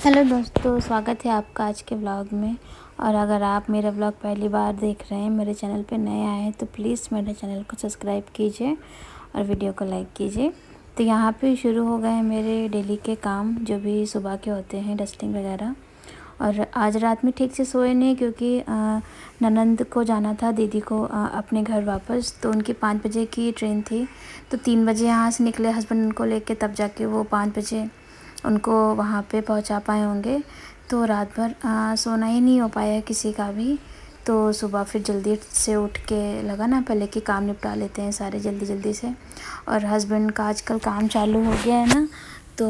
Hello दोस्तों, स्वागत है आपका आज के व्लॉग में। और अगर आप मेरा व्लॉग पहली बार देख रहे हैं, मेरे चैनल पे नए आए हैं, तो प्लीज़ मेरे चैनल को सब्सक्राइब कीजिए और वीडियो को लाइक कीजिए। तो यहाँ पे शुरू हो गए हैं मेरे डेली के काम, जो भी सुबह के होते हैं, डस्टिंग वगैरह। और आज रात में ठीक से सोए नहीं, क्योंकि ननंद को जाना था, दीदी को अपने घर वापस। तो उनकी 5 बजे की ट्रेन थी, तो 3 बजे यहाँ से निकले हस्बैंड उनको लेके, तब जाके वो 5 बजे उनको वहाँ पे पहुँचा पाए होंगे। तो रात भर सोना ही नहीं हो पाया किसी का भी। तो सुबह फिर जल्दी से उठ के लगा ना, पहले कि काम निपटा लेते हैं सारे जल्दी जल्दी से। और हस्बैंड का आजकल काम चालू हो गया है ना, तो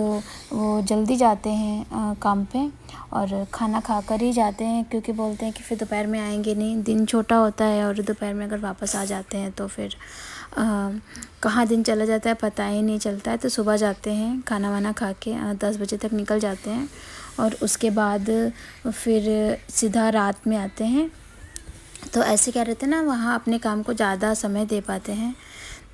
वो जल्दी जाते हैं काम पे, और खाना खाकर ही जाते हैं, क्योंकि बोलते हैं कि फिर दोपहर में आएंगे नहीं, दिन छोटा होता है, और दोपहर में अगर वापस आ जाते हैं तो फिर कहाँ दिन चला जाता है पता ही नहीं चलता है। तो सुबह जाते हैं, खाना वाना खा के 10 बजे तक निकल जाते हैं, और उसके बाद फिर सीधा रात में आते हैं। तो ऐसे क्या रहते हैं ना, वहाँ अपने काम को ज़्यादा समय दे पाते हैं।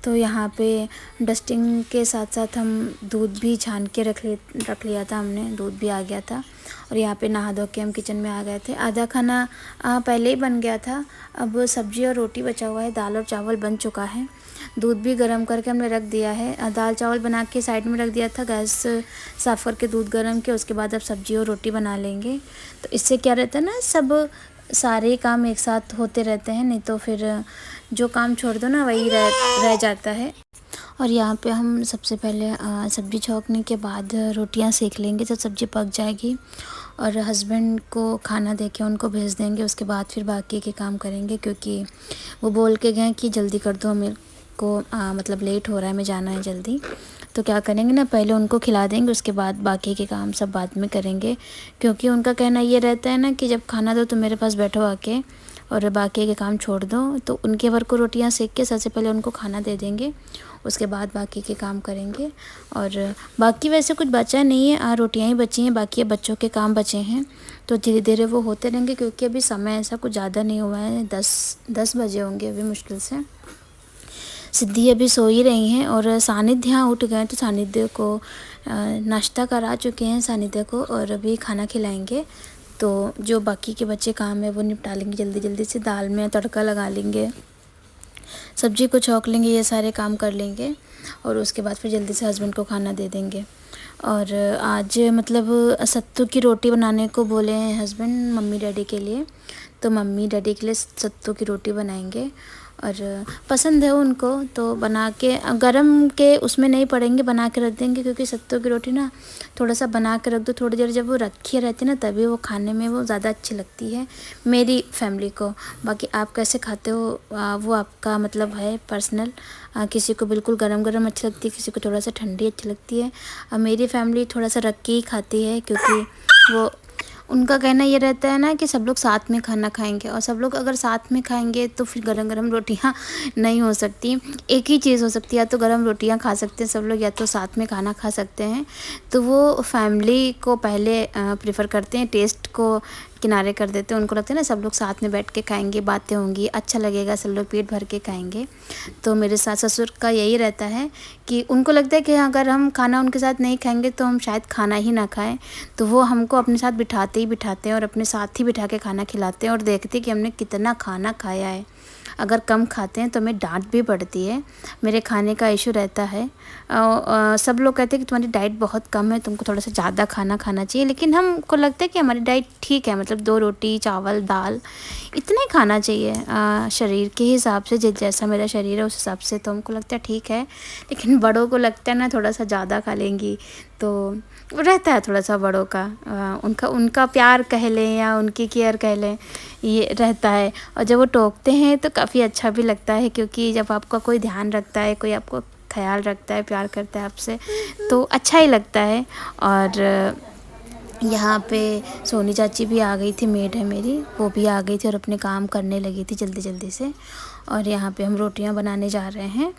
तो यहाँ पे डस्टिंग के साथ साथ हम दूध भी छान के रख लिया था हमने, दूध भी आ गया था। और यहाँ पे नहा धो के हम किचन में आ गए थे। आधा खाना पहले ही बन गया था, अब सब्ज़ी और रोटी बचा हुआ है, दाल और चावल बन चुका है, दूध भी गर्म करके हमने रख दिया है। दाल चावल बना के साइड में रख दिया था, गैस साफ़ करके दूध गर्म के उसके बाद अब सब्ज़ी और रोटी बना लेंगे। तो इससे क्या रहता है ना, सब सारे काम एक साथ होते रहते हैं, नहीं तो फिर जो काम छोड़ दो ना वही रह जाता है। और यहाँ पे हम सबसे पहले सब्ज़ी छौंकने के बाद रोटियाँ सेक लेंगे, जब सब्ज़ी पक जाएगी, और हस्बैंड को खाना देके उनको भेज देंगे। उसके बाद फिर बाकी के काम करेंगे, क्योंकि वो बोल के गए कि जल्दी कर दो, मेरे को मतलब लेट हो रहा है, मैं जाना है जल्दी। तो क्या करेंगे ना, पहले उनको खिला देंगे, उसके बाद बाकी के काम सब बाद में करेंगे। क्योंकि उनका कहना ये रहता है ना कि जब खाना दो तो मेरे पास बैठो आके, और बाकी के काम छोड़ दो। तो उनके भर को रोटियां सेक के सबसे पहले उनको खाना दे देंगे, उसके बाद बाकी के काम करेंगे। और बाकी वैसे कुछ बचा नहीं है, रोटियां ही बची हैं, बाकी बच्चों के काम बचे हैं। तो धीरे धीरे वो होते रहेंगे, क्योंकि अभी समय ऐसा कुछ ज़्यादा नहीं हुआ है, 10 बजे होंगे अभी मुश्किल से। सिद्धि अभी सो ही रही हैं, और सानिध्य यहाँ उठ गए, तो सानिध्य को नाश्ता करा चुके हैं सानिध्य को, और अभी खाना खिलाएंगे। तो जो बाकी के बच्चे काम है वो निपटा लेंगे जल्दी जल्दी से, दाल में तड़का लगा लेंगे, सब्जी को छौंक लेंगे, ये सारे काम कर लेंगे, और उसके बाद फिर जल्दी से हस्बैंड को खाना दे देंगे। और आज मतलब सत्तू की रोटी बनाने को बोले हैं हस्बैंड मम्मी डैडी के लिए, तो मम्मी डैडी के लिए सत्तू की रोटी बनाएंगे। और पसंद है उनको, तो बना के गरम के उसमें नहीं पड़ेंगे, बना के रख देंगे, क्योंकि सत्तू की रोटी ना थोड़ा सा बना के रख दो थोड़ी देर, जब वो रखी रहती है ना तभी वो खाने में वो ज़्यादा अच्छी लगती है मेरी फैमिली को। बाकी आप कैसे खाते हो वो आपका मतलब है पर्सनल, किसी को बिल्कुल गरम गरम अच्छी लगती है, किसी को थोड़ा सा ठंडी अच्छी लगती है। मेरी फैमिली थोड़ा सा रख के ही खाती है, क्योंकि वो उनका कहना ये रहता है ना कि सब लोग साथ में खाना खाएंगे, और सब लोग अगर साथ में खाएंगे तो फिर गरम गरम रोटियां नहीं हो सकती, एक ही चीज़ हो सकती है, या तो गरम रोटियां खा सकते हैं सब लोग, या तो साथ में खाना खा सकते हैं। तो वो फैमिली को पहले प्रेफर करते हैं, टेस्ट को किनारे कर देते हैं। उनको लगता है ना सब लोग साथ में बैठ के खाएंगे, बातें होंगी, अच्छा लगेगा, सब लोग पेट भर के खाएंगे। तो मेरे सास ससुर का यही रहता है कि उनको लगता है कि अगर हम खाना उनके साथ नहीं खाएंगे तो हम शायद खाना ही ना खाएं। तो वो हमको अपने साथ बिठाते हैं, और अपने साथ ही बिठा के खाना खिलाते हैं, और देखते हैं कि हमने कितना खाना खाया है। अगर कम खाते हैं तो हमें डांट भी पड़ती है, मेरे खाने का इशू रहता है। सब लोग कहते हैं कि तुम्हारी डाइट बहुत कम है, तुमको थोड़ा सा ज़्यादा खाना खाना चाहिए, लेकिन हमको लगता है कि हमारी डाइट ठीक है, मतलब 2 रोटी चावल दाल इतना ही खाना चाहिए शरीर के हिसाब से, जैसा मेरा शरीर है उस हिसाब से। तो हमको लगता है ठीक है, लेकिन बड़ों को लगता है ना थोड़ा सा ज़्यादा खा लेंगी, तो रहता है थोड़ा सा बड़ों का उनका प्यार कह लें या उनकी केयर कह लें, ये रहता है। और जब वो टोकते हैं तो काफ़ी अच्छा भी लगता है, क्योंकि जब आपका कोई ध्यान रखता है, कोई आपको ख्याल रखता है, प्यार करता है आपसे, तो अच्छा ही लगता है। और यहाँ पे सोनी चाची भी आ गई थी, मेड है मेरी, वो भी आ गई थी और अपने काम करने लगी थी जल्दी जल्दी से। और यहाँ पे हम रोटियाँ बनाने जा रहे हैं,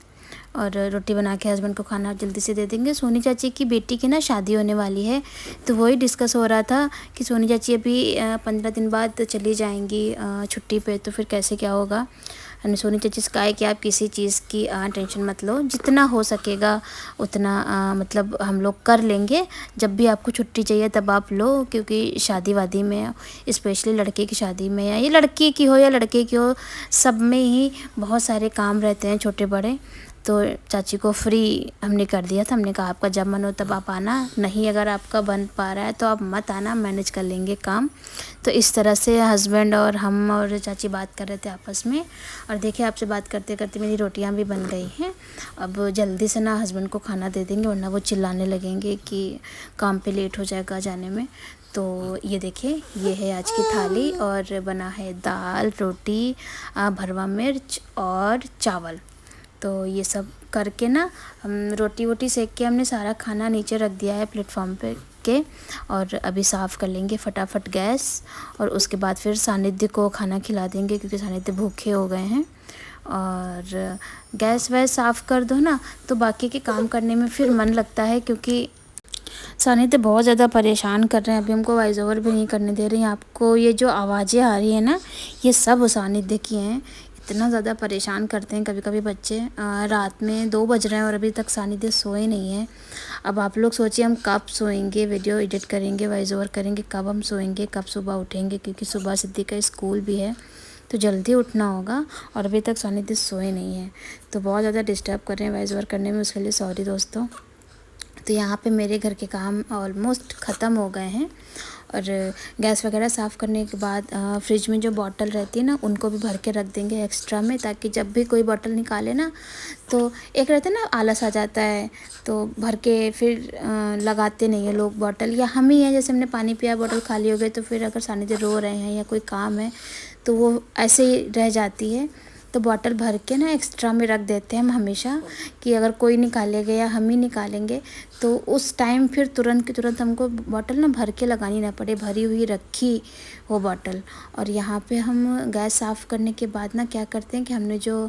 और रोटी बना के हस्बैंड को खाना जल्दी से दे देंगे। सोनी चाची की बेटी की ना शादी होने वाली है, तो वही डिस्कस हो रहा था कि सोनी चाची अभी 15 दिन बाद चली जाएंगी छुट्टी पे, तो फिर कैसे क्या होगा। हमने सोनी चाची से कहा है कि आप किसी चीज़ की टेंशन मत लो, जितना हो सकेगा उतना मतलब हम लोग कर लेंगे। जब भी आपको छुट्टी चाहिए तब आप लो, क्योंकि शादी वादी में, स्पेशली लड़के की शादी में, या ये लड़की की हो या लड़के की हो, सब में ही बहुत सारे काम रहते हैं छोटे बड़े। तो चाची को फ्री हमने कर दिया था। हमने कहा आपका जब मन हो तब आप आना, नहीं अगर आपका बन पा रहा है तो आप मत आना, मैनेज कर लेंगे काम। तो इस तरह से हस्बैंड और हम और चाची बात कर रहे थे आपस में। और देखिए आपसे बात करते करते मेरी रोटियां भी बन गई हैं। अब जल्दी से ना हस्बैंड को खाना दे देंगे, वरना वो चिल्लाने लगेंगे कि काम पे लेट हो जाएगा जाने में। तो ये देखिए, ये है आज की थाली, और बना है दाल, रोटी, भरवा मिर्च और चावल। तो ये सब करके ना हम रोटी वोटी सेक के हमने सारा खाना नीचे रख दिया है प्लेटफॉर्म पे के, और अभी साफ़ कर लेंगे फटाफट गैस, और उसके बाद फिर सानिध्य को खाना खिला देंगे, क्योंकि सानिध्य भूखे हो गए हैं। और गैस वैस साफ़ कर दो ना तो बाकी के काम करने में फिर मन लगता है, क्योंकि सानिध्य बहुत ज़्यादा परेशान कर रहे हैं। अभी हमको वॉइस ओवर भी नहीं करने दे रही हैं। आपको ये जो आवाज़ें आ रही है ना, ये सब सानिध्य की हैं। इतना ज़्यादा परेशान करते हैं कभी कभी बच्चे। रात में 2 बज रहे हैं और अभी तक सानिध्य सोए नहीं है। अब आप लोग सोचिए हम कब सोएंगे, वीडियो एडिट करेंगे, वॉइस ओवर करेंगे, कब हम सोएंगे, कब सुबह उठेंगे, क्योंकि सुबह सिद्धि का स्कूल भी है तो जल्दी उठना होगा। और अभी तक सानिध्य सोए नहीं है, तो बहुत ज़्यादा डिस्टर्ब कर रहे हैं वॉइस ओवर करने में, उसके लिए सॉरी दोस्तों। तो यहाँ पे मेरे घर के काम ऑलमोस्ट ख़त्म हो गए हैं। और गैस वगैरह साफ़ करने के बाद फ्रिज में जो बॉटल रहती है ना, उनको भी भर के रख देंगे एक्स्ट्रा में, ताकि जब भी कोई बॉटल निकाले ना, तो एक रहता है ना आलस आ जाता है, तो भर के फिर लगाते नहीं है लोग बॉटल। या हम ही हैं, जैसे हमने पानी पिया बॉटल खाली हो गई, तो फिर अगर सानिध्य रो रहे हैं या कोई काम है तो वो ऐसे ही रह जाती है। तो बॉटल भर के ना एक्स्ट्रा में रख देते हैं हम हमेशा, कि अगर कोई निकालेगा या हम ही निकालेंगे तो उस टाइम फिर तुरंत की तुरंत हमको बॉटल ना भर के लगानी ना पड़े, भरी हुई रखी वो बॉटल। और यहाँ पे हम गैस साफ़ करने के बाद ना क्या करते हैं कि हमने जो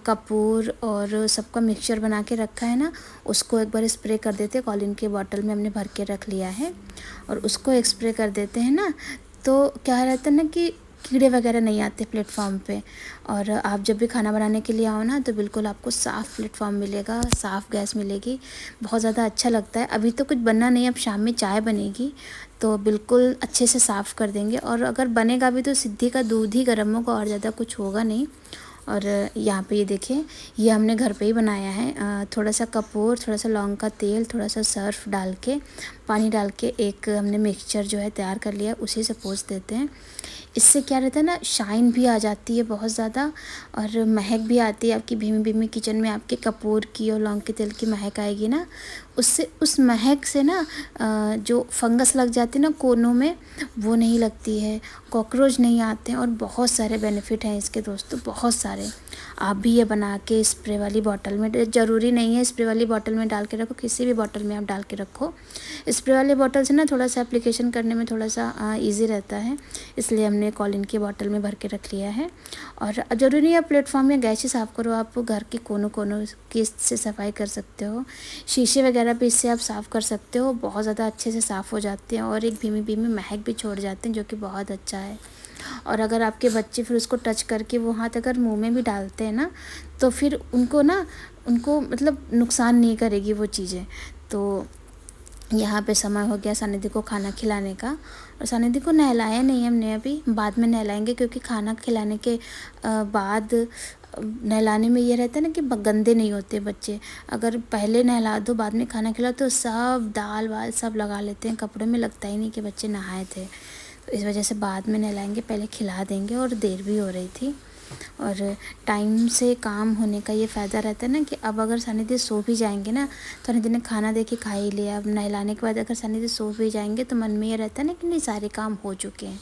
कपूर और सबका मिक्सचर बना के रखा है ना, उसको एक बार स्प्रे कर देते हैं। कॉलिन के बॉटल में हमने भर के रख लिया है, और उसको स्प्रे कर देते हैं ना, तो क्या रहता है ना कि कीड़े वगैरह नहीं आते प्लेटफॉर्म पे। और आप जब भी खाना बनाने के लिए आओ ना, तो बिल्कुल आपको साफ़ प्लेटफॉर्म मिलेगा, साफ़ गैस मिलेगी, बहुत ज़्यादा अच्छा लगता है। अभी तो कुछ बनना नहीं, अब शाम में चाय बनेगी तो बिल्कुल अच्छे से साफ़ कर देंगे। और अगर बनेगा भी तो सिद्धि का दूध ही गर्म होगा, और ज़्यादा कुछ होगा नहीं। और यहाँ पे ये देखिए, ये हमने घर पे ही बनाया है। थोड़ा सा कपूर, थोड़ा सा लौंग का तेल, थोड़ा सा सर्फ डाल के, पानी डाल के एक हमने मिक्सचर जो है तैयार कर लिया, उसी से पोंछ देते हैं। इससे क्या रहता है ना, शाइन भी आ जाती है बहुत ज़्यादा, और महक भी आती है आपकी भीमी भीमी किचन में। आपके कपूर की और लौंग के तेल की महक आएगी ना, उससे, उस महक से ना जो फंगस लग जाती है ना कोनों में, वो नहीं लगती है, कॉकरोच नहीं आते हैं, और बहुत सारे बेनिफिट हैं इसके दोस्तों, बहुत सारे। आप भी ये बना के स्प्रे वाली बॉटल में, ज़रूरी नहीं है स्प्रे वाली बॉटल में डाल के रखो, किसी भी बॉटल में आप डाल के रखो। स्प्रे वाली बॉटल से ना थोड़ा सा एप्लीकेशन करने में थोड़ा सा ईजी रहता है, इसलिए हमने कॉलिन की बॉटल में भर के रख लिया है। और ज़रूरी नहीं है प्लेटफॉर्म या गैस ही साफ़ करो, आप घर के कोनों कोनों की से सफाई कर सकते हो, शीशे वगैरह भी इससे आप साफ़ कर सकते हो, बहुत ज़्यादा अच्छे से साफ़ हो जाते हैं, और एक भीमी भीमी महक भी छोड़ जाते हैं, जो कि बहुत अच्छा है। और अगर आपके बच्चे फिर उसको टच करके वो हाथ अगर मुंह में भी डालते हैं ना, तो फिर उनको मतलब नुकसान नहीं करेगी वो चीज़ें। तो यहाँ पे समय हो गया सानिध्य को खाना खिलाने का, और सानिध्य को नहलाया नहीं हमने, अभी बाद में नहलाएंगे, क्योंकि खाना खिलाने के बाद नहलाने में ये रहता है ना कि गंदे नहीं होते बच्चे। अगर पहले नहला दो बाद में खाना खिलाओ तो सब दाल वाल सब लगा लेते हैं कपड़े में, लगता ही नहीं कि बच्चे नहाए थे। तो इस वजह से बाद में नहलाएंगे, पहले खिला देंगे। और देर भी हो रही थी, और टाइम से काम होने का ये फ़ायदा रहता है ना कि अब अगर सानिध्य सो भी जाएंगे ना, तो सानिध्य ने खाना दे के खा ही लिया, अब नहलाने के बाद अगर सानिध्य सो भी जाएंगे तो मन में ये रहता है ना कि नहीं सारे काम हो चुके हैं,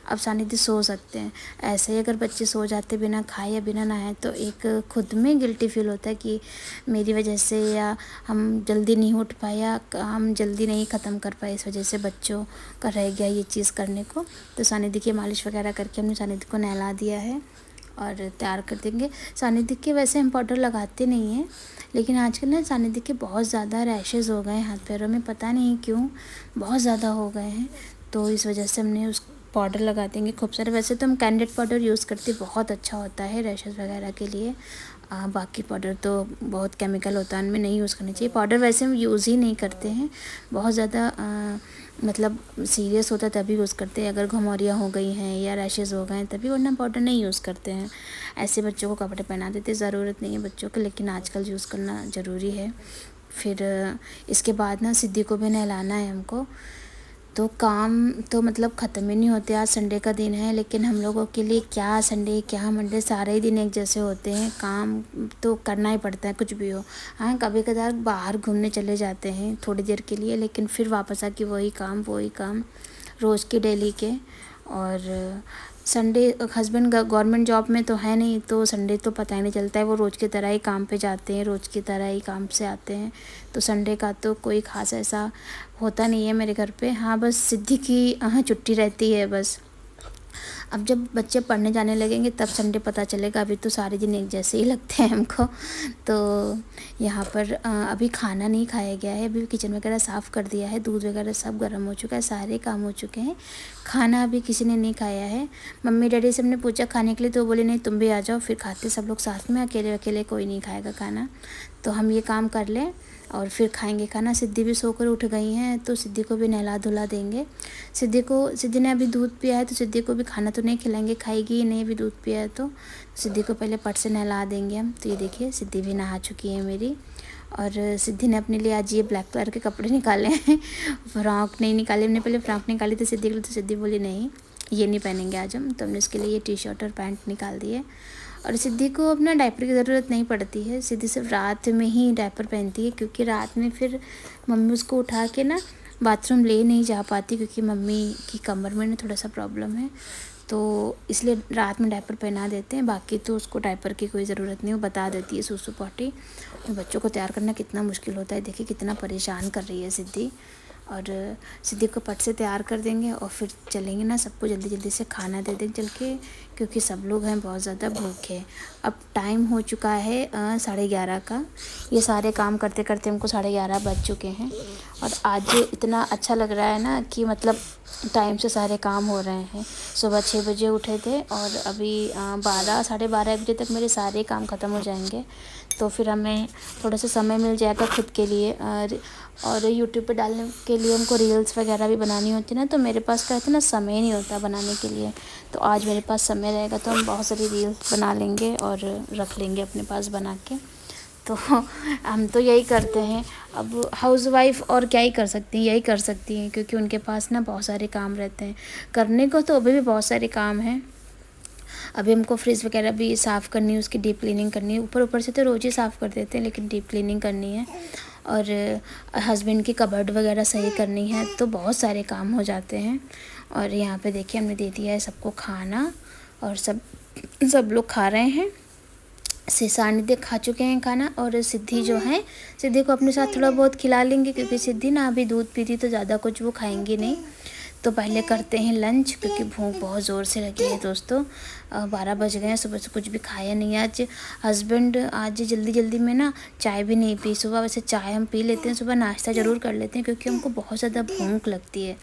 अब सानिध्य सो सकते हैं। ऐसे ही अगर बच्चे सो जाते बिना खाए या बिना नहाए, तो एक खुद में गिल्टी फील होता है कि मेरी वजह से, या हम जल्दी नहीं उठ पाए, या हम जल्दी नहीं ख़त्म कर पाए, इस वजह से बच्चों का रह गया ये चीज़ करने को। तो सानिध्य की मालिश वगैरह करके हमने सानिध्य को नहला दिया है, और तैयार कर देंगे। सानिध्य के वैसे हम पाउडर लगाते नहीं हैं, लेकिन आजकल ना सानिध्य के बहुत ज़्यादा रैशेज़ हो गए हैं हाथ पैरों में, पता नहीं क्यों बहुत ज़्यादा हो गए हैं, तो इस वजह से हमने उस पाउडर लगा देंगे खूब सारे। वैसे तो हम कैंडिड पाउडर यूज़ करते, बहुत अच्छा होता है रैशेज़ वगैरह के लिए। बाकी पाउडर तो बहुत केमिकल होता है, उनमें नहीं यूज़ करनी चाहिए। पाउडर वैसे हम यूज़ ही नहीं करते हैं, बहुत ज़्यादा मतलब सीरियस होता है तभी यूज़ करते हैं, अगर घुमौरियाँ हो गई हैं या रैशेज़ हो गए हैं तभी, वरना पाउडर नहीं यूज़ करते हैं। ऐसे बच्चों को कपड़े पहना देते, ज़रूरत नहीं है बच्चों के, लेकिन आजकल यूज़ करना ज़रूरी है। फिर इसके बाद ना सिद्धि को भी नहलाना है हमको, तो काम तो मतलब ख़त्म ही नहीं होते। आज संडे का दिन है, लेकिन हम लोगों के लिए क्या संडे क्या मंडे, सारे ही दिन एक जैसे होते हैं। काम तो करना ही पड़ता है कुछ भी हो। हाँ, कभी कभार बाहर घूमने चले जाते हैं थोड़ी देर के लिए, लेकिन फिर वापस आके वही काम रोज़ के डेली के। और संडे हस्बैंड गवर्नमेंट जॉब में तो है नहीं, तो संडे तो पता ही नहीं चलता है, वो रोज़ की तरह ही काम पे जाते हैं, रोज़ की तरह ही काम से आते हैं। तो संडे का तो कोई ख़ास ऐसा होता नहीं है मेरे घर पे। हाँ, बस सिद्धि की छुट्टी रहती है बस। अब जब बच्चे पढ़ने जाने लगेंगे तब संडे पता चलेगा, अभी तो सारे दिन एक जैसे ही लगते हैं हमको। तो यहाँ पर अभी खाना नहीं खाया गया है, अभी किचन वगैरह साफ़ कर दिया है, दूध वगैरह सब गर्म हो चुका है, सारे काम हो चुके हैं। खाना अभी किसी ने नहीं खाया है। मम्मी डैडी से हमने पूछा खाने के लिए, तो बोले नहीं तुम भी आ जाओ, फिर खाते सब लोग साथ में, अकेले अकेले कोई नहीं खाएगा खाना। तो हम ये काम कर लें और फिर खाएंगे खाना। सिद्धि भी सोकर उठ गई हैं, तो सिद्धि को भी नहला धुला देंगे। सिद्धि ने अभी दूध पिया है, तो सिद्धि को भी खाना तो नहीं खिलाएंगे, खाएगी ही नहीं, अभी दूध पिया है तो सिद्धि को पहले पट से नहला देंगे हम। तो ये देखिए सिद्धि भी नहा चुकी है मेरी। और सिद्धि ने अपने लिए आज ये ब्लैक कलर के कपड़े निकाले हैं। फ्रॉक नहीं निकाले, हमने पहले फ्रॉक निकाली थी सिद्धि के लिए, तो सिद्धि बोली नहीं ये नहीं पहनेंगे आज हम, तो हमने उसके लिए ये टी शर्ट और पैंट निकाल दिए। और सिद्धि को अपना डायपर की ज़रूरत नहीं पड़ती है, सिद्धि सिर्फ रात में ही डायपर पहनती है, क्योंकि रात में फिर मम्मी उसको उठा के ना बाथरूम ले नहीं जा पाती, क्योंकि मम्मी की कमर में ना थोड़ा सा प्रॉब्लम है, तो इसलिए रात में डायपर पहना देते हैं। बाकी तो उसको डायपर की कोई ज़रूरत नहीं, वो बता देती है सूसू पॉटी। बच्चों को तैयार करना कितना मुश्किल होता है, देखिए कितना परेशान कर रही है सिद्धि। और सिद्धि को पट से तैयार कर देंगे और फिर चलेंगे ना, सबको जल्दी जल्दी से खाना दे देंगे चल के, क्योंकि सब लोग हैं बहुत ज़्यादा भूखे। अब टाइम हो चुका है 11:30 का, ये सारे काम करते करते हमको 11:30 बज चुके हैं। और आज इतना अच्छा लग रहा है ना कि मतलब टाइम से सारे काम हो रहे हैं। सुबह 6 बजे उठे थे और अभी 12 बजे तक मेरे सारे काम ख़त्म हो जाएंगे, तो फिर हमें थोड़ा सा समय मिल जाएगा खुद के लिए। और यूट्यूब पे डालने के लिए हमको रील्स वगैरह भी बनानी होती ना, तो मेरे पास कहते ना समय नहीं होता बनाने के लिए, तो आज मेरे पास समय रहेगा तो हम बहुत सारी रील्स बना लेंगे और रख लेंगे अपने पास बना के। तो हम तो यही करते हैं। अब हाउसवाइफ़ और क्या ही कर सकती हैं, यही कर सकती हैं, क्योंकि उनके पास ना बहुत सारे काम रहते हैं करने को, तो अभी भी बहुत सारे काम हैं। अभी हमको फ्रिज वगैरह भी साफ़ करनी है, उसकी डीप क्लीनिंग करनी है। ऊपर से तो रोज़ ही साफ़ कर देते हैं, लेकिन डीप क्लीनिंग करनी है। और हस्बैंड की कबर्ड वगैरह सही करनी है, तो बहुत सारे काम हो जाते हैं। और यहाँ पे देखिए हमने दे दिया है सबको खाना, और सब लोग खा रहे हैं। सानिध्य खा चुके हैं खाना, और सिद्धि जो है, सिद्धि को अपने साथ थोड़ा बहुत खिला लेंगे, क्योंकि सिद्धि ना अभी दूध पीती तो ज़्यादा कुछ वो खाएंगी नहीं। तो पहले करते हैं लंच, क्योंकि भूख बहुत ज़ोर से लगी है दोस्तों। 12 बज गए हैं, सुबह से कुछ भी खाया नहीं है। आज हस्बैंड आज जल्दी में ना चाय भी नहीं पी सुबह। वैसे चाय हम पी लेते हैं सुबह, नाश्ता ज़रूर कर लेते हैं, क्योंकि हमको बहुत ज़्यादा भूख लगती है।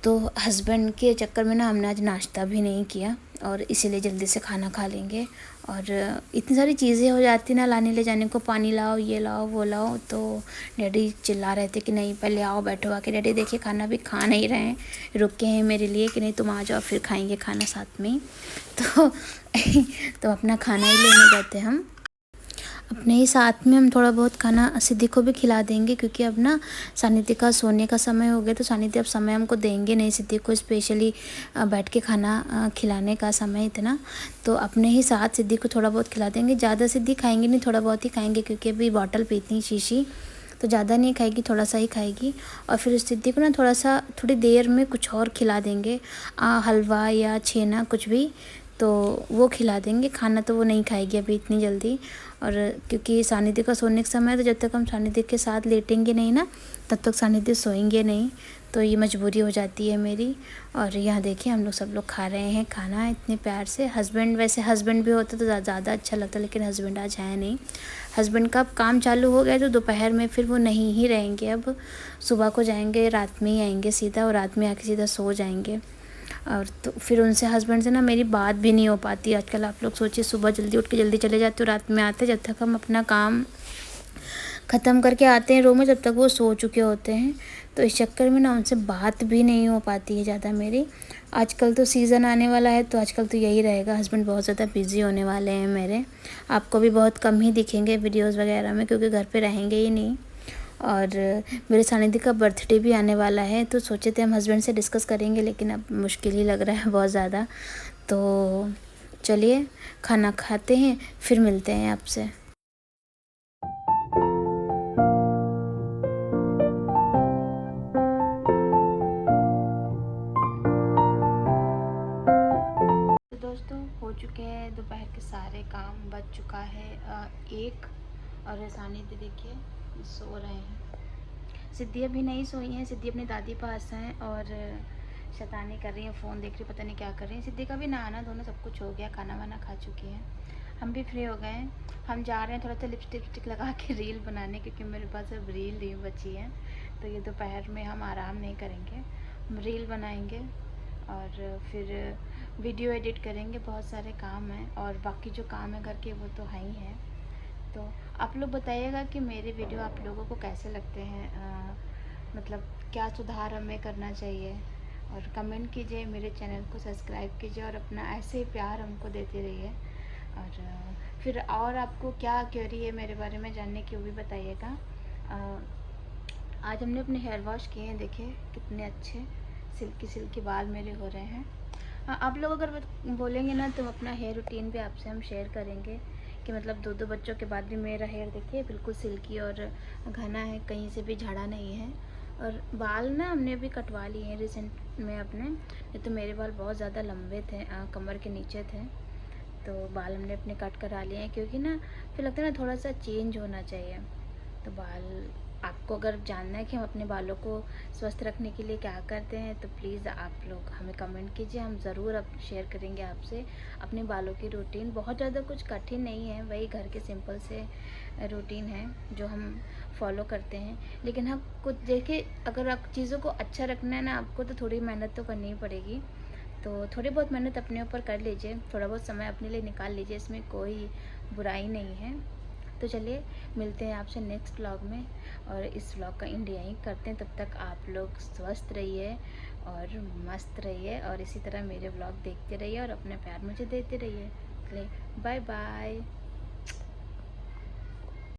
तो हस्बैंड के चक्कर में ना हमने आज नाश्ता भी नहीं किया, और इसीलिए जल्दी से खाना खा लेंगे। और इतनी सारी चीज़ें हो जाती ना लाने ले जाने को, पानी लाओ, ये लाओ, वो लाओ, तो डैडी चिल्ला रहे थे कि नहीं पहले आओ बैठो आके। डैडी देखिए खाना भी खा नहीं रहे हैं, रुके हैं मेरे लिए कि नहीं तुम आ जाओ फिर खाएंगे खाना साथ में। तो तो अपना खाना ही लेने गए थे हम। अपने ही साथ में हम थोड़ा बहुत खाना सिद्धि को भी खिला देंगे, क्योंकि अब ना सानिध्य का सोने का समय हो गया, तो सानिध्य अब समय हमको देंगे नहीं सिद्धि को स्पेशली बैठ के खाना खिलाने का समय इतना। तो अपने ही साथ सिद्धि को थोड़ा बहुत खिला देंगे, ज़्यादा सिद्धि खाएंगे नहीं, थोड़ा बहुत ही खाएंगे, क्योंकि अभी बॉटल पीती है शीशी, तो ज़्यादा नहीं खाएगी, थोड़ा सा ही खाएगी। और फिर उस सिद्धि को ना थोड़ी देर में कुछ और खिला देंगे, हलवा या छेना कुछ भी, तो वो खिला देंगे। खाना तो वो नहीं खाएगी अभी इतनी जल्दी, और क्योंकि सानिध्य का सोने का समय है, तो जब तक हम सानिध्य के साथ लेटेंगे नहीं ना, तब तक सानिध्य सोएंगे नहीं। तो ये मजबूरी हो जाती है मेरी। और यहाँ देखिए हम लोग सब लोग खा रहे हैं खाना इतने प्यार से। हस्बैंड, वैसे हस्बैंड भी होते तो ज़्यादा अच्छा लगता, लेकिन हस्बैंड आज है नहीं। हस्बैंड का अब काम चालू हो गया तो दोपहर में फिर वो नहीं ही रहेंगे, अब सुबह को जाएंगे, रात में ही आएंगे सीधा, और रात में आके सीधा सो जाएंगे। और तो फिर उनसे, हस्बैंड से ना मेरी बात भी नहीं हो पाती आजकल। आप लोग सोचिए, सुबह जल्दी उठ के जल्दी चले जाते हो, रात में आते, जब तक हम अपना काम ख़त्म करके आते हैं रूम में तब तक वो सो चुके होते हैं। तो इस चक्कर में ना उनसे बात भी नहीं हो पाती है ज़्यादा मेरी। आजकल तो सीज़न आने वाला है तो आजकल तो यही रहेगा, हस्बैंड बहुत ज़्यादा बिज़ी होने वाले हैं मेरे। आपको भी बहुत कम ही दिखेंगे वीडियोस वगैरह में, क्योंकि घर पे रहेंगे ही नहीं। और मेरे सानिध्य का बर्थडे भी आने वाला है, तो सोचे थे हम हस्बैंड से डिस्कस करेंगे, लेकिन अब मुश्किल ही लग रहा है बहुत ज़्यादा। तो चलिए खाना खाते हैं, फिर मिलते हैं आपसे। दोस्तों हो चुके हैं दोपहर के सारे काम, बच चुका है 1। और सानिध्य देखिए सो रहे हैं। सिद्धि अभी नहीं सोई हैं, सिद्धि अपनी दादी पास हैं और शैतानी कर रही हैं, फ़ोन देख रही, पता नहीं क्या कर रही हैं। सिद्धि का भी नहाना धोना सब कुछ हो गया, खाना वाना खा चुकी हैं। हम भी फ्री हो गए हैं। हम जा रहे हैं थोड़ा सा लिपस्टिक लगा के रील बनाने, क्योंकि मेरे पास अब रील नहीं बची है। तो ये दोपहर में हम आराम नहीं करेंगे, हम रील बनाएंगे और फिर वीडियो एडिट करेंगे। बहुत सारे काम हैं और बाकी जो काम है घर के वो तो है ही है। तो आप लोग बताइएगा कि मेरे वीडियो आप लोगों को कैसे लगते हैं, मतलब क्या सुधार हमें करना चाहिए। और कमेंट कीजिए, मेरे चैनल को सब्सक्राइब कीजिए और अपना ऐसे ही प्यार हमको देते रहिए। और फिर और आपको क्या क्वेरी है मेरे बारे में जानने की, वो भी बताइएगा। आज हमने अपने हेयर वॉश किए हैं, देखिए कितने अच्छे सिल्की सिल्की बाल मेरे हो रहे हैं। आप लोग अगर बोलेंगे ना तो अपना हेयर रूटीन भी आपसे हम शेयर करेंगे कि मतलब 2-2 बच्चों के बाद भी मेरा हेयर देखिए बिल्कुल सिल्की और घना है, कहीं से भी झड़ा नहीं है। और बाल ना हमने अभी कटवा लिए हैं रिसेंट में अपने, नहीं तो मेरे बाल बहुत ज़्यादा लंबे थे, कमर के नीचे थे। तो बाल हमने अपने कट करा लिए हैं, क्योंकि ना फिर लगता है ना थोड़ा सा चेंज होना चाहिए। तो बाल, आपको अगर जानना है कि हम अपने बालों को स्वस्थ रखने के लिए क्या करते हैं तो प्लीज़ आप लोग हमें कमेंट कीजिए, हम ज़रूर अब शेयर करेंगे आपसे अपने बालों की रूटीन। बहुत ज़्यादा कुछ कठिन नहीं है, वही घर के सिंपल से रूटीन है जो हम फॉलो करते हैं। लेकिन हाँ कुछ देखिए, अगर आप चीज़ों को अच्छा रखना है ना आपको, तो थोड़ी मेहनत तो करनी ही पड़ेगी। तो थोड़ी बहुत मेहनत अपने ऊपर कर लीजिए, थोड़ा बहुत समय अपने लिए निकाल लीजिए, इसमें कोई बुराई नहीं है। तो चलिए मिलते हैं आपसे नेक्स्ट व्लॉग में, और इस व्लॉग का एंड यहीं करते हैं। तब तक आप लोग स्वस्थ रहिए और मस्त रहिए, और इसी तरह मेरे व्लॉग देखते रहिए और अपना प्यार मुझे देते रहिए। चलिए बाय बाय।